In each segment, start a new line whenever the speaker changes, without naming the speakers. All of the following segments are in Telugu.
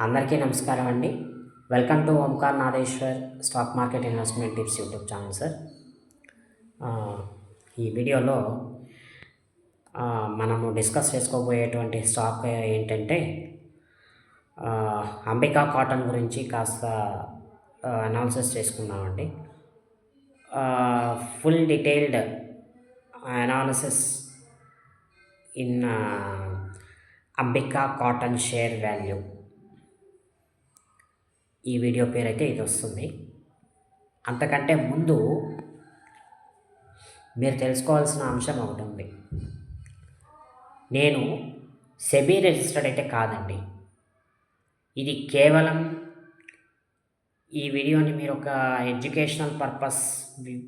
అందరికీ నమస్కారం అండి. Welcome to Omkar Nageshwar stock market investment tips YouTube channel sir. ఈ వీడియోలో మనము డిస్కస్ చేసుకోబోయేటువంటి స్టాక్ ఏంటంటే అంబికా కాటన్ గురించి కాస్త అనాలిసిస్ చేసుకుందామండి. Full detailed analysis in Ambika cotton share value. ఈ వీడియో పేరు అయితే ఇది వస్తుంది. అంతకంటే ముందు మీరు తెలుసుకోవాల్సిన అంశం ఒకటి ఉంది. నేను సెబీ రిజిస్టర్డ్ అయితే కాదండి. ఇది కేవలం ఈ వీడియోని మీరు ఒక ఎడ్యుకేషనల్ పర్పస్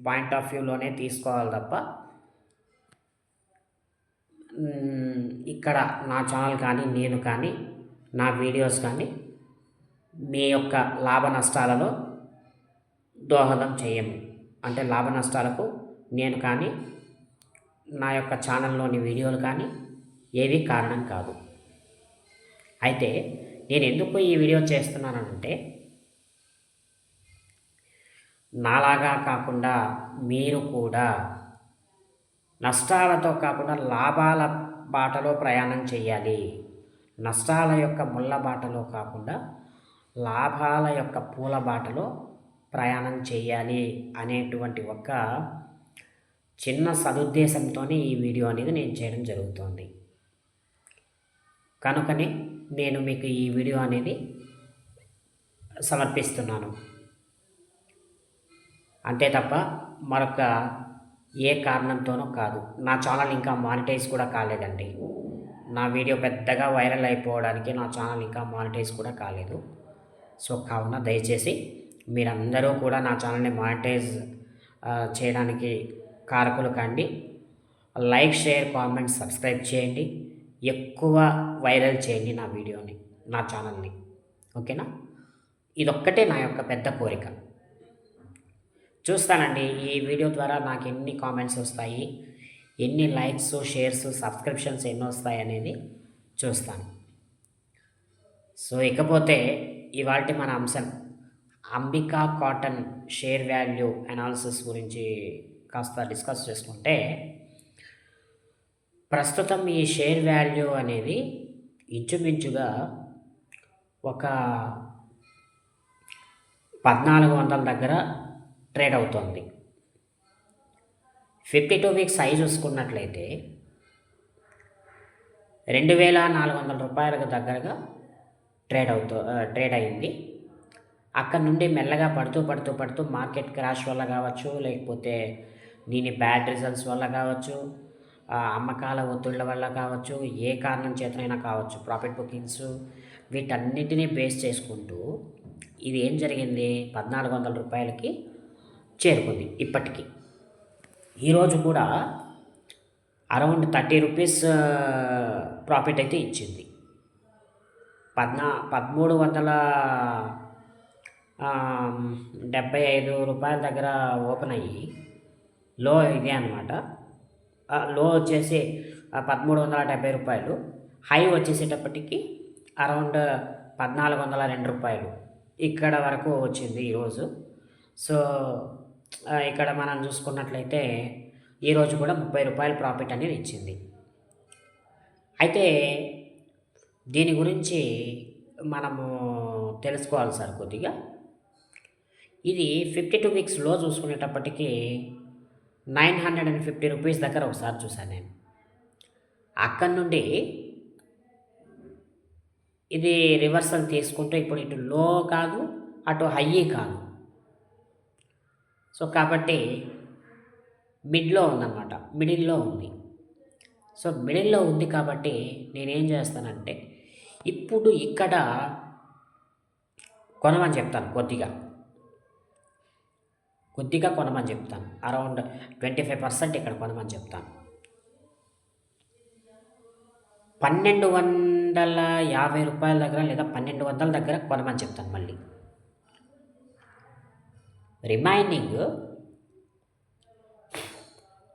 పాయింట్ ఆఫ్ వ్యూలోనే తీసుకోవాలి తప్ప ఇక్కడ నా ఛానల్ కానీ నేను కానీ నా వీడియోస్ కానీ మీ యొక్క లాభ నష్టాలలో దోహదం చేయము. అంటే లాభ నష్టాలకు నేను కానీ నా యొక్క ఛానల్లోని వీడియోలు కానీ ఏవి కారణం కాదు. అయితే నేను ఎందుకు ఈ వీడియో చేస్తున్నానంటే నాలాగా కాకుండా మీరు కూడా నష్టాలతో కాకుండా లాభాల బాటలో ప్రయాణం చేయాలి. నష్టాల యొక్క ముళ్ళ బాటలో కాకుండా లాభాల యొక్క పూల బాటలో ప్రయాణం చేయాలి అనేటువంటి ఒక చిన్న సదుద్దేశంతోనే ఈ వీడియో అనేది నేను చేయడం జరుగుతుంది. కనుకనే నేను మీకు ఈ వీడియో అనేది సమర్పిస్తున్నాను. అంతే తప్ప మరొక ఏ కారణంతోనో కాదు. నా ఛానల్ ఇంకా మానిటైజ్ కూడా కాలేదండి. నా వీడియో పెద్దగా వైరల్ అయిపోవడానికి నా ఛానల్ ఇంకా మానిటైజ్ కూడా కాలేదు. సో కావున దయచేసి మీరందరూ కూడా నా ఛానల్ని మానిటైజ్ చేయడానికి కారకులు కండి. లైక్, షేర్, కామెంట్, సబ్స్క్రైబ్ చేయండి. ఎక్కువ వైరల్ చేయండి నా వీడియోని, నా ఛానల్ని. ఓకేనా? ఇదొక్కటే నా యొక్క పెద్ద కోరిక. చూస్తానండి ఈ వీడియో ద్వారా నాకు ఎన్ని కామెంట్స్ వస్తాయి, ఎన్ని లైక్స్, షేర్స్, సబ్స్క్రిప్షన్స్ ఎన్ని వస్తాయి అనేది చూస్తాను. సో ఇకపోతే ఇవాల్టి మన అంశం Ambika cotton share value analysis గురించి కాస్త డిస్కస్ చేసుకుంటే, ప్రస్తుతం ఈ షేర్ వాల్యూ అనేది ఇంచుమించుగా ఒక 1400 దగ్గర ట్రేడ్ అవుతుంది. 52 వీక్స్ హై చూసుకున్నట్లయితే 2400 రూపాయలకు దగ్గరగా ట్రేడ్ అయింది. అక్కడ నుండి మెల్లగా పడుతూ మార్కెట్ క్రాష్ వల్ల కావచ్చు, లేకపోతే దీని బ్యాడ్ రిజల్ట్స్ వల్ల కావచ్చు, అమ్మకాల ఒత్తిళ్ళ వల్ల కావచ్చు, ఏ కారణం చేతనైనా కావచ్చు, ప్రాఫిట్ బుకింగ్స్ వీటన్నిటినీ బేస్ చేసుకుంటూ ఇది ఏం జరిగింది, 1400 రూపాయలకి చేరుకుంది. ఇప్పటికీ ఈరోజు కూడా అరౌండ్ 30 రూపీస్ ప్రాఫిట్ అయితే ఇచ్చింది. 1375 రూపాయల దగ్గర ఓపెన్ అయ్యి లో ఇదే అనమాట. లో వచ్చేసి 1370 రూపాయలు, హై వచ్చేసేటప్పటికి అరౌండ్ 1402 రూపాయలు ఇక్కడ వరకు వచ్చింది ఈరోజు. సో ఇక్కడ మనం చూసుకున్నట్లయితే ఈరోజు కూడా 30 రూపాయల ప్రాఫిట్ అనేది ఇచ్చింది. అయితే దీని గురించి మనము తెలుసుకోవాలి సార్ కొద్దిగా. ఇది 52 వీక్స్లో చూసుకునేటప్పటికీ 950 రూపీస్ దగ్గర ఒకసారి చూశాను నేను. అక్కడి నుండి ఇది రివర్సల్ తీసుకుంటే ఇప్పుడు ఇటు లో కాదు, అటు హై కాదు. సో కాబట్టి మిడిల్లో ఉంది. సో మిడిల్లో ఉంది కాబట్టి నేనేం చేస్తానంటే ఇప్పుడు ఇక్కడ కొనమని చెప్తాను, కొద్దిగా కొనమని చెప్తాను. అరౌండ్ 25% ఇక్కడ కొనమని చెప్తాను. 1250 రూపాయల దగ్గర లేదా 1200 దగ్గర కొనమని చెప్తాను. మళ్ళీ రిమైనింగ్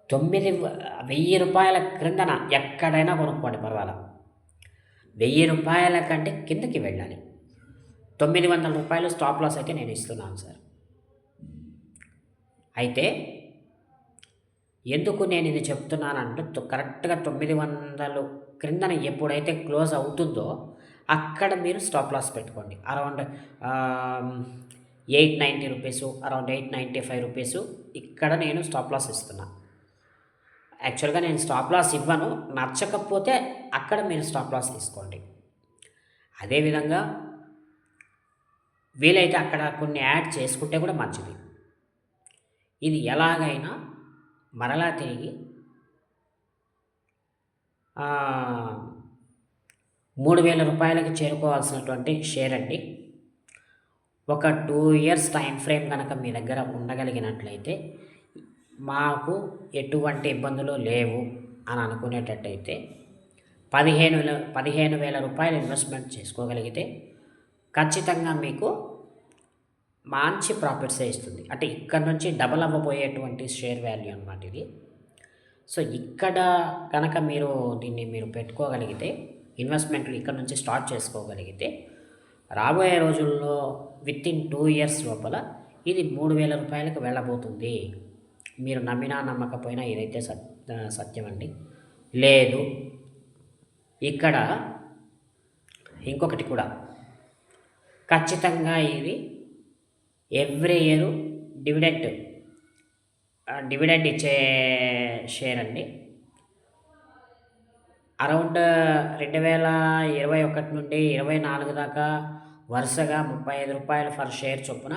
1000 రూపాయల క్రిందన ఎక్కడైనా కొనుక్కోండి, పర్వాలా. 1000 రూపాయల కంటే కిందకి వెళ్ళాలి. ₹900 స్టాప్ లాస్ అయితే నేను ఇస్తున్నాను సార్. అయితే ఎందుకు నేను ఇది చెప్తున్నానంటే కరెక్ట్‌గా 900 క్రిందన ఎప్పుడైతే క్లోజ్ అవుతుందో అక్కడ మీరు స్టాప్ లాస్ పెట్టుకోండి. అరౌండ్ ₹890 అరౌండ్ ₹895 ఇక్కడ నేను స్టాప్ లాస్ ఇస్తున్నా. యాక్చువల్‌గా నేను స్టాప్ లాస్ ఇవ్వను. నచ్చకపోతే అక్కడ మీరు స్టాప్ లాస్ తీసుకోండి. అదేవిధంగా వీలైతే అక్కడ కొన్ని యాడ్ చేసుకుంటే కూడా మంచిది. ఇది ఎలాగైనా మరలా తిరిగి ₹3000కి చేరుకోవాల్సినటువంటి షేర్ అండి. ఒక 2 ఇయర్స్ టైం ఫ్రేమ్ కనుక మీ దగ్గర ఉండగలిగినట్లయితే మాకు ఎటువంటి ఇబ్బందులు లేవు అని అనుకునేటట్టయితే ₹15,000 ఇన్వెస్ట్మెంట్ చేసుకోగలిగితే ఖచ్చితంగా మీకు మంచి ప్రాఫిట్సే ఇస్తుంది. అంటే ఇక్కడ నుంచి డబల్ అవ్వబోయేటువంటి షేర్ వాల్యూ అనమాట ఇది. సో ఇక్కడ కనుక దీన్ని మీరు పెట్టుకోగలిగితే ఇన్వెస్ట్మెంట్లు ఇక్కడ నుంచి స్టార్ట్ చేసుకోగలిగితే రాబోయే రోజుల్లో వితిన్ 2 ఇయర్స్ లోపల ఇది ₹3000కి వెళ్ళబోతుంది. మీరు నమ్మినా నమ్మకపోయినా ఇదైతే సత్యం అండి. లేదు ఇక్కడ ఇంకొకటి కూడా ఖచ్చితంగా ఇది ఎవ్రీ ఇయర్ డివిడెండ్ ఇచ్చే షేర్ అండి. అరౌండ్ 2021 నుండి 24 దాకా వరుసగా ₹35 ఫర్ షేర్ చొప్పున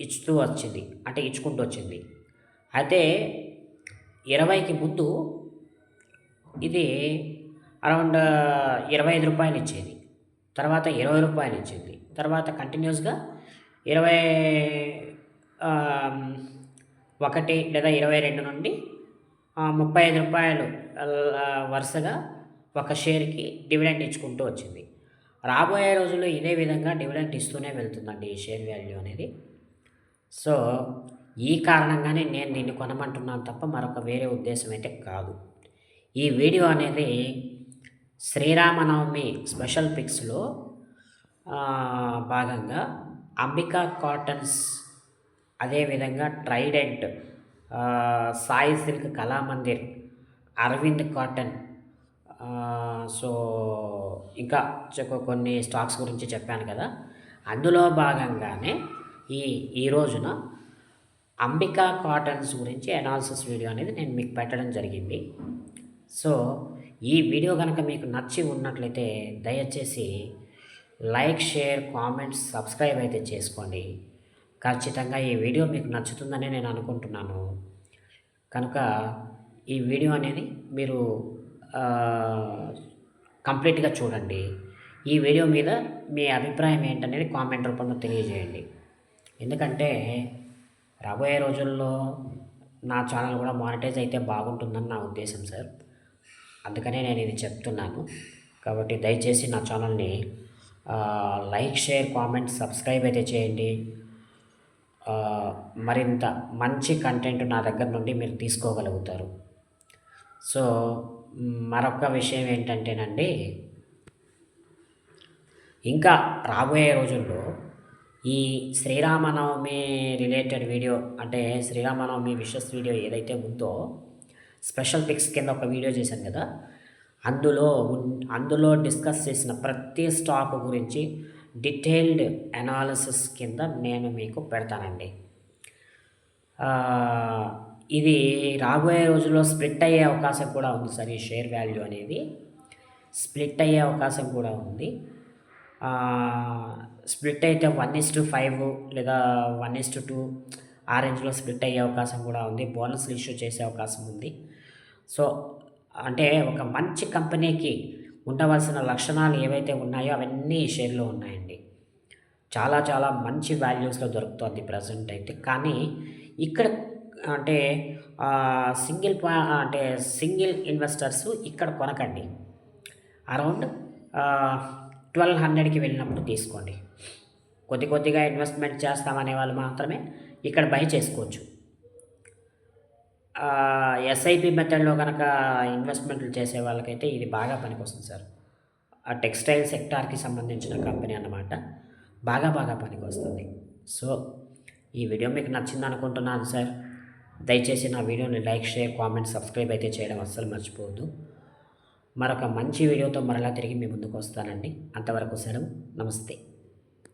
ఇచ్చుతూ వచ్చింది. అంటే ఇచ్చుకుంటూ వచ్చింది. అయితే 20కి ముందు ఇది అరౌండ్ ₹25 ఇచ్చేది. తర్వాత ₹20 ఇచ్చింది. తర్వాత కంటిన్యూస్గా 21 లేదా 22 నుండి ₹35 వరుసగా ఒక షేర్కి డివిడెండ్ ఇచ్చుకుంటూ వచ్చింది. రాబోయే రోజుల్లో ఇదే విధంగా డివిడెండ్ ఇస్తూనే వెళ్తుందండి ఈ షేర్ వాల్యూ అనేది. సో ఈ కారణంగానే నేను దీన్ని కొనమంటున్నాను తప్ప మరొక వేరే ఉద్దేశం అయితే కాదు. ఈ వీడియో అనేది శ్రీరామనవమి స్పెషల్ పిక్స్లో భాగంగా అంబికా కాటన్స్, అదేవిధంగా Trident, Sai Silk Kalamandir, Arvind cotton, so ఇంకా కొన్ని స్టాక్స్ గురించి చెప్పాను కదా. అందులో భాగంగానే ఈ రోజున అంబికా కాటన్స్ గురించి అనాలిసిస్ వీడియో అనేది నేను మీకు పెట్టడం జరిగింది. సో ఈ వీడియో కనుక మీకు నచ్చి ఉన్నట్లయితే దయచేసి లైక్, షేర్, కామెంట్స్, సబ్స్క్రైబ్ అయితే చేసుకోండి. ఖచ్చితంగా ఈ వీడియో మీకు నచ్చుతుందని నేను అనుకుంటున్నాను. కనుక ఈ వీడియో అనేది మీరు కంప్లీట్గా చూడండి. ఈ వీడియో మీద మీ అభిప్రాయం ఏంటనేది కామెంట్ రూపంలో తెలియజేయండి. ఎందుకంటే రాబోయే రోజుల్లో నా ఛానల్ కూడా మానిటైజ్ అయితే బాగుంటుందని నా ఉద్దేశం సార్. అందుకనే నేను ఇది చెప్తున్నాను. కాబట్టి దయచేసి నా ఛానల్ని లైక్, షేర్, కామెంట్, సబ్స్క్రైబ్ అయితే చేయండి. మరింత మంచి కంటెంట్ నా దగ్గర నుండి మీరు తీసుకోగలుగుతారు. సో మరొక విషయం ఏంటంటేనండి, ఇంకా రాబోయే రోజుల్లో ఈ శ్రీరామనవమి రిలేటెడ్ వీడియో, అంటే శ్రీరామనవమి విషెస్ వీడియో ఏదైతే ఉందో స్పెషల్ పిక్స్ కింద ఒక వీడియో చేశాను కదా, అందులో డిస్కస్ చేసిన ప్రతి స్టాక్ గురించి డీటెయిల్డ్ అనాలిసిస్ కింద నేను మీకు పెడతానండి. ఇది రాబోయే రోజుల్లో స్ప్లిట్ అయ్యే అవకాశం కూడా ఉంది సార్. ఈ షేర్ వాల్యూ అనేది స్ప్లిట్ అయ్యే అవకాశం కూడా ఉంది. స్ప్లిట్ అయితే 1:5 లేదా 1:2 ఆ రేంజ్లో స్ప్లిట్ అయ్యే అవకాశం కూడా ఉంది. బోనస్లు ఇష్యూ చేసే అవకాశం ఉంది. సో అంటే ఒక మంచి కంపెనీకి ఉండవలసిన లక్షణాలు ఏవైతే ఉన్నాయో అవన్నీ ఈ షేర్లో ఉన్నాయండి. చాలా చాలా మంచి వాల్యూస్లో దొరుకుతుంది ప్రజెంట్ అయితే. కానీ ఇక్కడ అంటే సింగిల్ ఇన్వెస్టర్స్ ఇక్కడ కొనకండి. అరౌండ్ 1200కి వెళ్ళినప్పుడు తీసుకోండి. కొద్దిగా ఇన్వెస్ట్మెంట్ చేస్తామనే వాళ్ళు మాత్రమే ఇక్కడ బై చేసుకోవచ్చు. ఎస్ఐపి మెథడ్లో కనుక ఇన్వెస్ట్మెంట్లు చేసే వాళ్ళకైతే ఇది బాగా పనికొస్తుంది సార్. ఆ టెక్స్టైల్ సెక్టార్కి సంబంధించిన కంపెనీ అన్నమాట. బాగా పనికొస్తుంది. సో, ఈ వీడియో మీకు నచ్చింది అనుకుంటున్నాను సార్. దయచేసి నా వీడియోని లైక్, షేర్, కామెంట్, సబ్స్క్రైబ్ అయితే చేయడం అస్సలు మర్చిపోవద్దు. మరొక మంచి వీడియోతో మరలా తిరిగి మీ ముందుకు వస్తానండి. అంతవరకు సెలవు. నమస్తే.